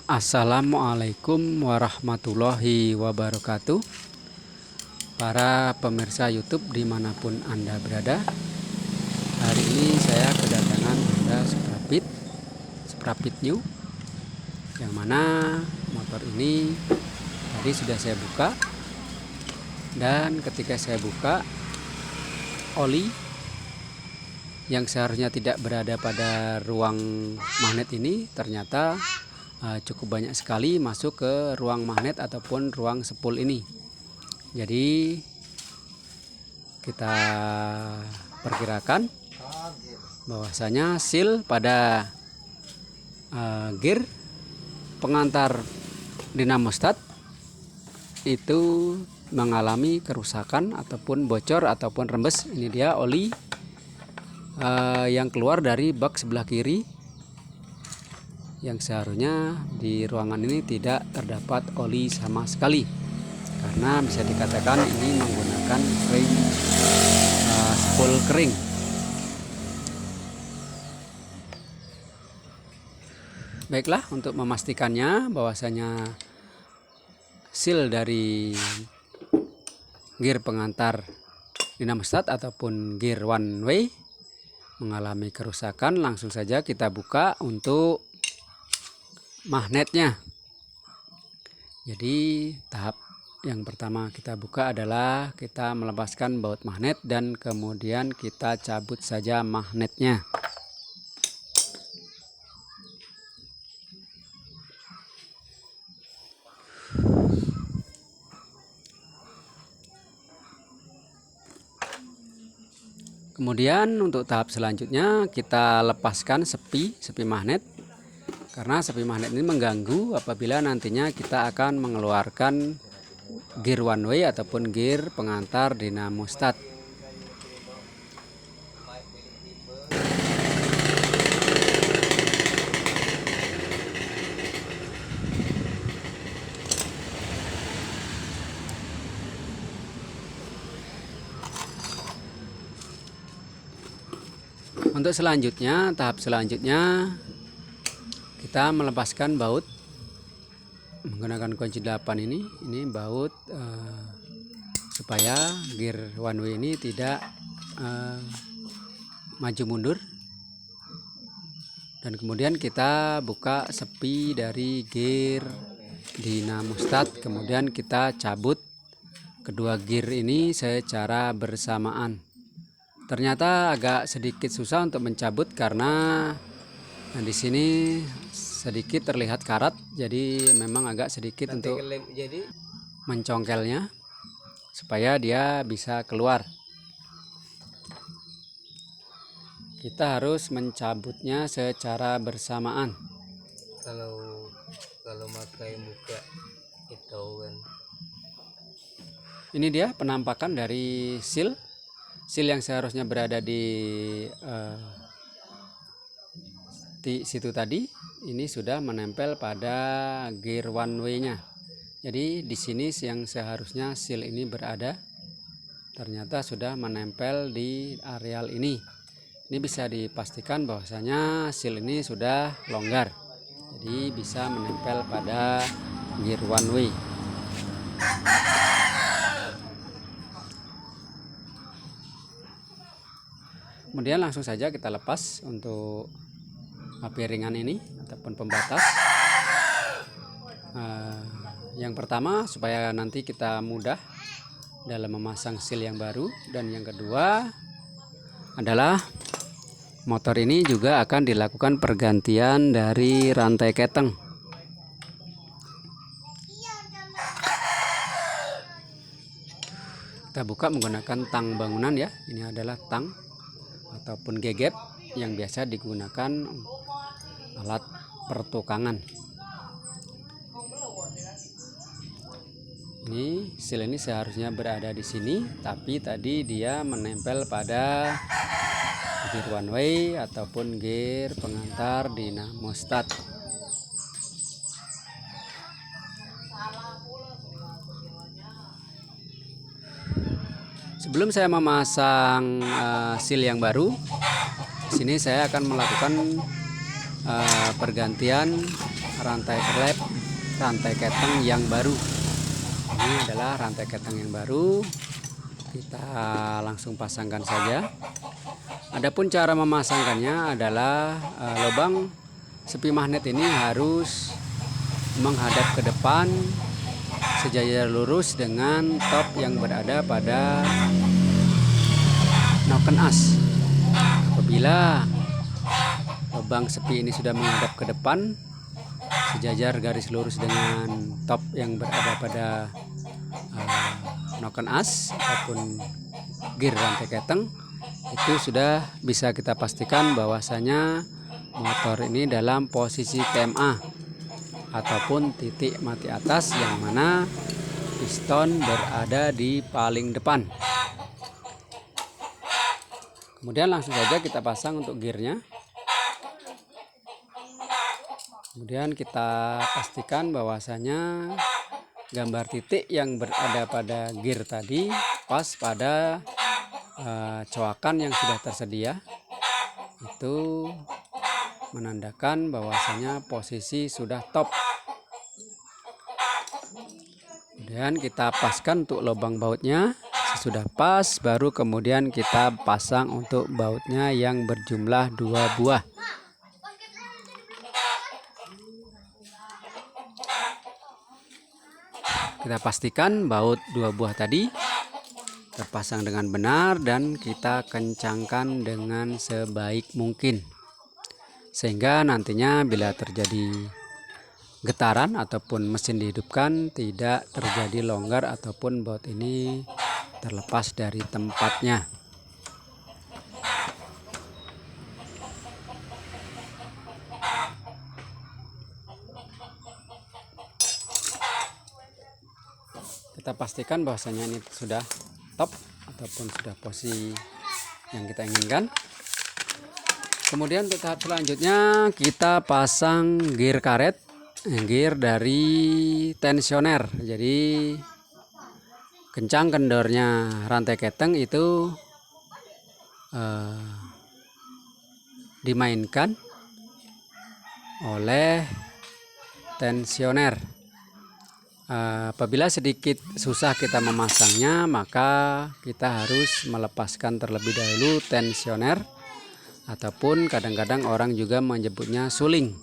Assalamualaikum warahmatullahi wabarakatuh. Para pemirsa YouTube dimanapun Anda berada, hari ini saya kedatangan Honda Sprapit New, yang mana motor ini tadi sudah saya buka, dan ketika saya buka, oli yang seharusnya tidak berada pada ruang magnet ini ternyata cukup banyak sekali masuk ke ruang magnet ataupun ruang spool ini. Jadi kita perkirakan bahwasanya seal pada gear pengantar dinamostat itu mengalami kerusakan ataupun bocor ataupun rembes. Ini dia oli yang keluar dari bak sebelah kiri, yang seharusnya di ruangan ini tidak terdapat oli sama sekali, karena bisa dikatakan ini menggunakan frame spool kering. Baiklah, untuk memastikannya bahwasanya seal dari gear pengantar dinamostat ataupun gear one way mengalami kerusakan, langsung saja kita buka untuk magnetnya. Jadi tahap yang pertama kita buka adalah kita melepaskan baut magnet dan kemudian kita cabut saja magnetnya. Kemudian untuk tahap selanjutnya kita lepaskan sepi magnet, karena sepi magnet ini mengganggu apabila nantinya kita akan mengeluarkan gear one way ataupun gear pengantar dinamostat. Untuk selanjutnya, tahap selanjutnya kita melepaskan baut menggunakan kunci 8 ini baut supaya gear one way ini tidak maju mundur, dan kemudian kita buka sepi dari gear dinamostat, kemudian kita cabut kedua gear ini secara bersamaan. Ternyata agak sedikit susah untuk mencabut karena di sini sedikit terlihat karat, jadi memang agak sedikit untuk mencongkelnya supaya dia bisa keluar. Kita harus mencabutnya secara bersamaan. Kalau pakai muka itu kan. Ini dia penampakan dari seal yang seharusnya berada di situ tadi. Ini sudah menempel pada gear one way nya. Jadi di sini yang seharusnya seal ini berada ternyata sudah menempel di areal ini. Ini bisa dipastikan bahwasanya seal ini sudah longgar, jadi bisa menempel pada gear one way. Kemudian langsung saja kita lepas untuk piringan ini ataupun pembatas. Yang pertama supaya nanti kita mudah dalam memasang seal yang baru, dan yang kedua adalah motor ini juga akan dilakukan pergantian dari rantai keteng. Kita buka menggunakan tang bangunan ya. Ini adalah tang ataupun gegep yang biasa digunakan alat pertukangan. Ini seal ini seharusnya berada di sini, tapi tadi dia menempel pada gear one way ataupun gear pengantar dinamostat. Sebelum saya memasang seal yang baru, di sini saya akan melakukan pergantian rantai klep, rantai keteng yang baru. Ini adalah rantai keteng yang baru. Kita langsung pasangkan saja. Adapun cara memasangkannya adalah lubang sepi magnet ini harus menghadap ke depan sejajar lurus dengan top yang berada pada noken as. Apabila lubang sepi ini sudah menghadap ke depan sejajar garis lurus dengan top yang berada pada noken as ataupun gear rantai keteng, itu sudah bisa kita pastikan bahwasanya motor ini dalam posisi TMA ataupun titik mati atas, yang mana piston berada di paling depan. Kemudian langsung saja kita pasang untuk gearnya. Kemudian kita pastikan bahwasanya gambar titik yang berada pada gear tadi pas pada coakan yang sudah tersedia. Itu menandakan bahwasanya posisi sudah top. Kemudian kita paskan untuk lubang bautnya. Sesudah pas, baru kemudian kita pasang untuk bautnya yang berjumlah 2 buah. Kita pastikan baut 2 buah tadi terpasang dengan benar dan kita kencangkan dengan sebaik mungkin, sehingga nantinya bila terjadi getaran ataupun mesin dihidupkan tidak terjadi longgar ataupun baut ini terlepas dari tempatnya. Kita pastikan bahwasanya ini sudah top ataupun sudah posisi yang kita inginkan. Kemudian untuk tahap selanjutnya kita pasang gear karet, gear dari tensioner. Jadi kencang kendornya rantai keteng itu dimainkan oleh tensioner. Apabila sedikit susah kita memasangnya, maka kita harus melepaskan terlebih dahulu tensioner, ataupun kadang-kadang orang juga menyebutnya suling.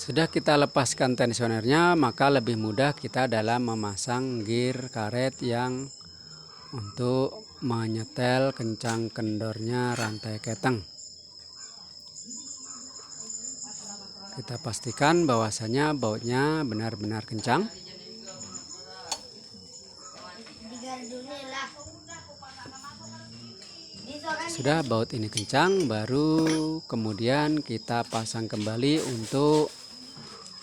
Sudah kita lepaskan tensionernya, maka lebih mudah kita dalam memasang gear karet yang untuk menyetel kencang kendornya rantai keteng. Kita pastikan bahwasanya bautnya benar-benar kencang. Sudah baut ini kencang, baru kemudian kita pasang kembali untuk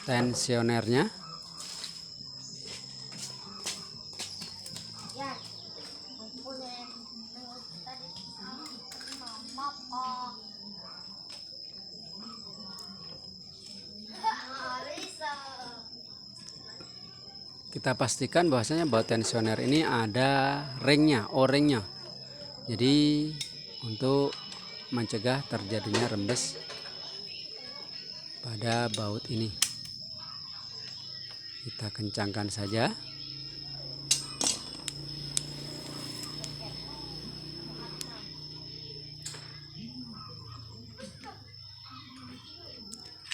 tensionernya. Kita pastikan bahwasanya baut tensioner ini ada ringnya, O-ringnya. Jadi untuk mencegah terjadinya rembes pada baut ini, kita kencangkan saja.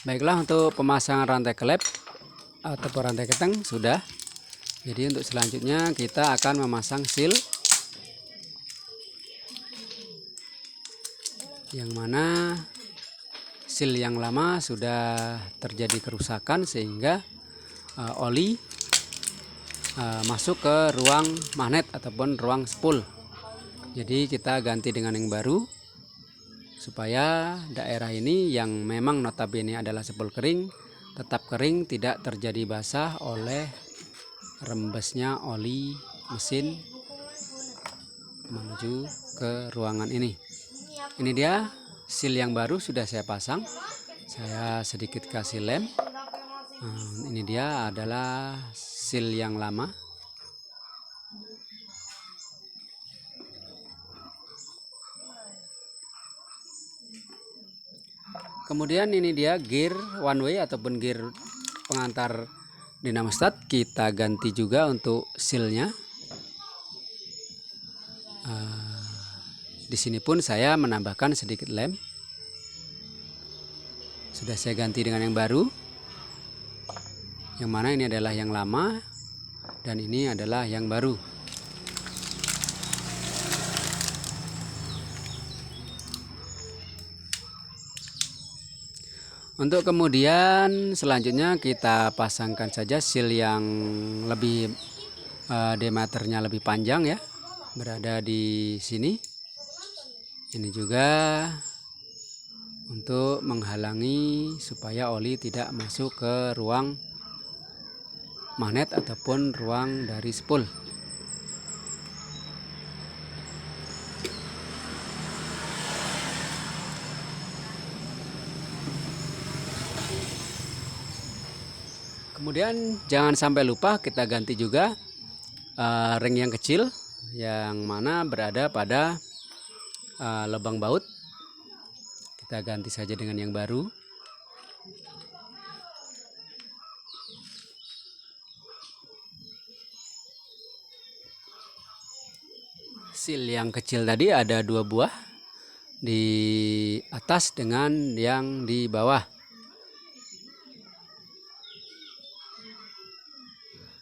Baiklah, untuk pemasangan rantai klep atau rantai keteng sudah. Jadi untuk selanjutnya kita akan memasang seal, yang mana seal yang lama sudah terjadi kerusakan sehingga oli masuk ke ruang magnet ataupun ruang spool. Jadi kita ganti dengan yang baru supaya daerah ini yang memang notabene adalah spool kering tetap kering, tidak terjadi basah oleh rembesnya oli mesin menuju ke ruangan ini. Ini dia seal yang baru sudah saya pasang. Saya sedikit kasih lem Ini dia adalah seal yang lama. Kemudian ini dia gear one way ataupun gear pengantar dynamostat. Kita ganti juga untuk sealnya. Di sini pun saya menambahkan sedikit lem. Sudah saya ganti dengan yang baru. Yang mana ini adalah yang lama dan ini adalah yang baru. Untuk kemudian selanjutnya kita pasangkan saja seal yang lebih diameternya lebih panjang ya, berada di sini. Ini juga untuk menghalangi supaya oli tidak masuk ke ruang magnet ataupun ruang dari spool. Kemudian jangan sampai lupa kita ganti juga ring yang kecil yang mana berada pada lubang baut. Kita ganti saja dengan yang baru. Seal yang kecil tadi ada 2 buah di atas dengan yang di bawah,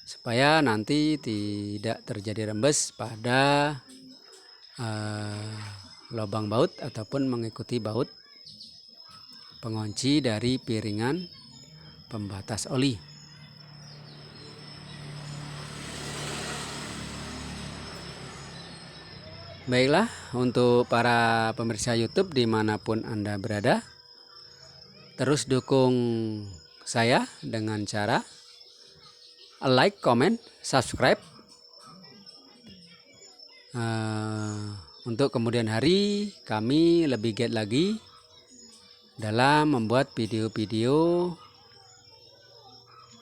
supaya nanti tidak terjadi rembes pada lubang baut ataupun mengikuti baut pengunci dari piringan pembatas oli. Baiklah, untuk para pemirsa YouTube dimanapun Anda berada, terus dukung saya dengan cara like, comment, subscribe. Untuk kemudian hari kami lebih giat lagi dalam membuat video-video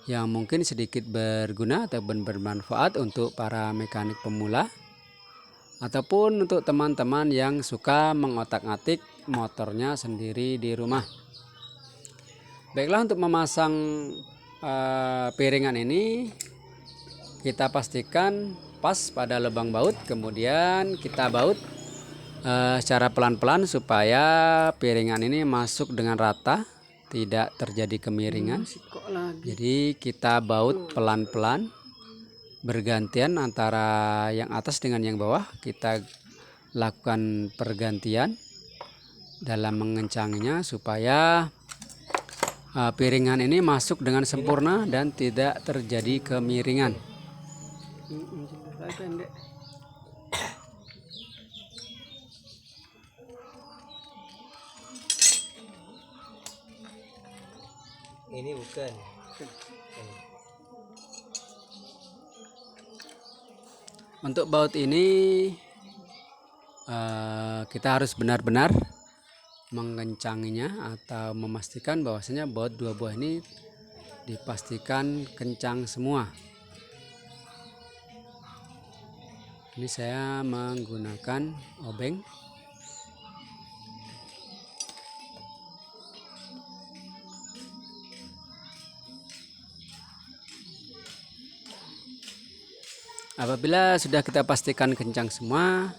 yang mungkin sedikit berguna ataupun bermanfaat untuk para mekanik pemula ataupun untuk teman-teman yang suka mengotak-atik motornya sendiri di rumah. Baiklah, untuk memasang piringan ini kita pastikan pas pada lubang baut, kemudian kita baut secara pelan-pelan supaya piringan ini masuk dengan rata, tidak terjadi kemiringan. Jadi kita baut pelan-pelan bergantian antara yang atas dengan yang bawah. Kita lakukan pergantian dalam mengencanginya supaya piringan ini masuk dengan sempurna dan tidak terjadi kemiringan. Ini bukan. Untuk baut ini kita harus benar-benar mengencanginya atau memastikan bahwasanya baut 2 buah ini dipastikan kencang semua. Ini saya menggunakan obeng. Apabila sudah kita pastikan kencang semua,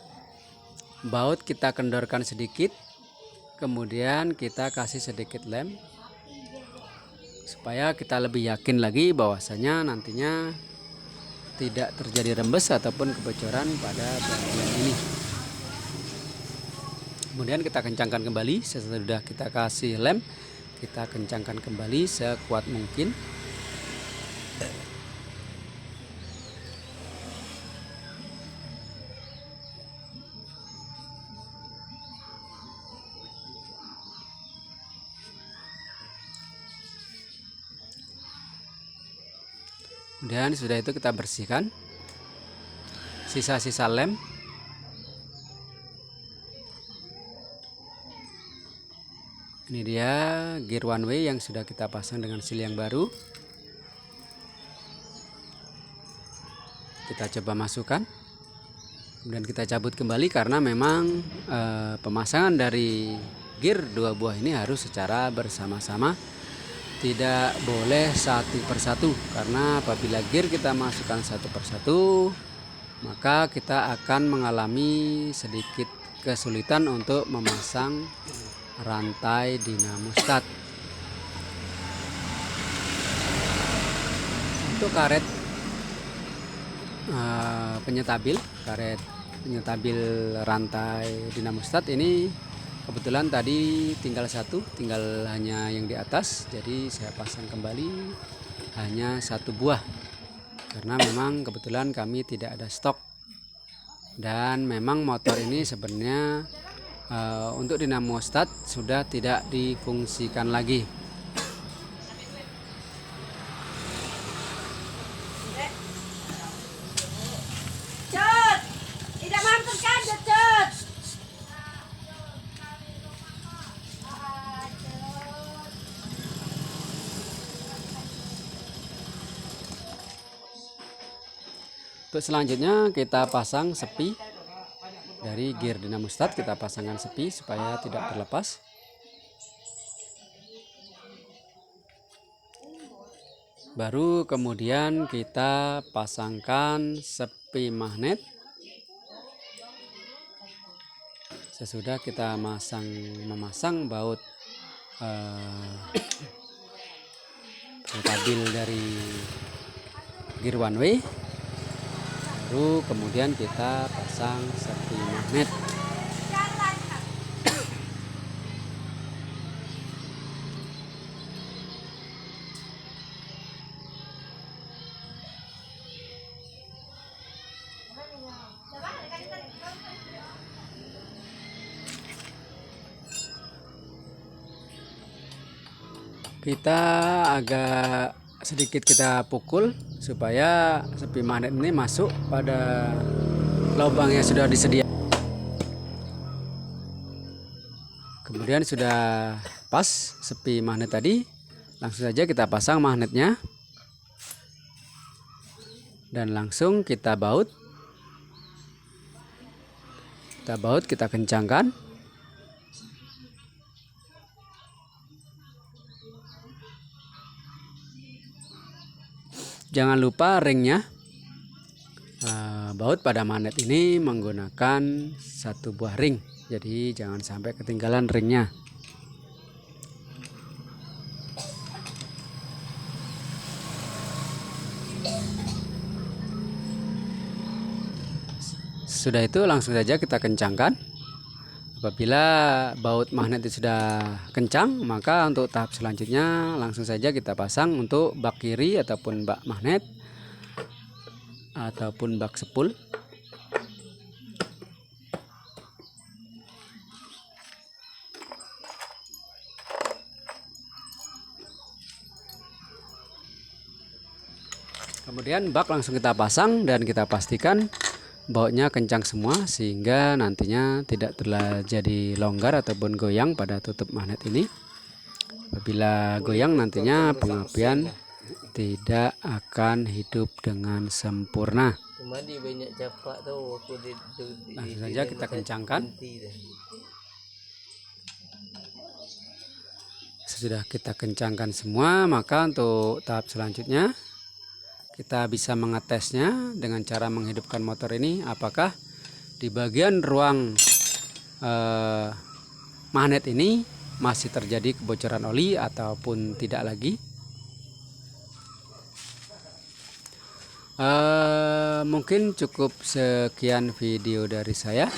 baut kita kendorkan sedikit, kemudian kita kasih sedikit lem supaya kita lebih yakin lagi bahwasanya nantinya tidak terjadi rembes ataupun kebocoran pada bagian ini. Kemudian kita kencangkan kembali. Sesudah kita kasih lem, kita kencangkan kembali sekuat mungkin. Kemudian sudah itu kita bersihkan sisa-sisa lem. Ini dia gear one way yang sudah kita pasang dengan seal yang baru. kita coba masukkan, kemudian kita cabut kembali karena memang pemasangan dari gear 2 buah ini harus secara bersama-sama, tidak boleh satu persatu, karena apabila gear kita masukkan satu persatu maka kita akan mengalami sedikit kesulitan untuk memasang rantai dinamostat. Untuk karet karet penyetabil rantai dinamostat ini kebetulan tadi tinggal hanya yang di atas, jadi saya pasang kembali hanya 1 buah karena memang kebetulan kami tidak ada stok. Dan memang motor ini sebenarnya untuk dinamostat sudah tidak difungsikan lagi. Untuk selanjutnya kita pasang sepi dari gear dinamostat, kita pasangkan sepi supaya tidak terlepas. Baru kemudian kita pasangkan sepi magnet. Sesudah kita memasang baut stabil dari gear one way, baru kemudian kita pasang sepi magnet. Kita agak sedikit kita pukul supaya sepi magnet ini masuk pada lubang yang sudah disediakan. Kemudian sudah pas sepi magnet tadi, langsung saja kita pasang magnetnya dan langsung kita baut. Kita kencangkan. Jangan lupa ringnya, baut pada magnet ini menggunakan 1 buah ring, jadi jangan sampai ketinggalan ringnya. Sudah itu langsung saja kita kencangkan. Apabila baut magnet itu sudah kencang, maka untuk tahap selanjutnya langsung saja kita pasang untuk bak kiri ataupun bak magnet ataupun bak sepul. Kemudian bak langsung kita pasang dan kita pastikan bautnya kencang semua sehingga nantinya tidak terjadi longgar ataupun goyang pada tutup magnet ini. Apabila goyang nantinya pengapian tidak akan hidup dengan sempurna. Langsung saja kita kencangkan. Sesudah kita kencangkan semua, maka untuk tahap selanjutnya kita bisa mengetesnya dengan cara menghidupkan motor ini, apakah di bagian ruang magnet ini masih terjadi kebocoran oli ataupun tidak lagi. Mungkin cukup sekian video dari saya.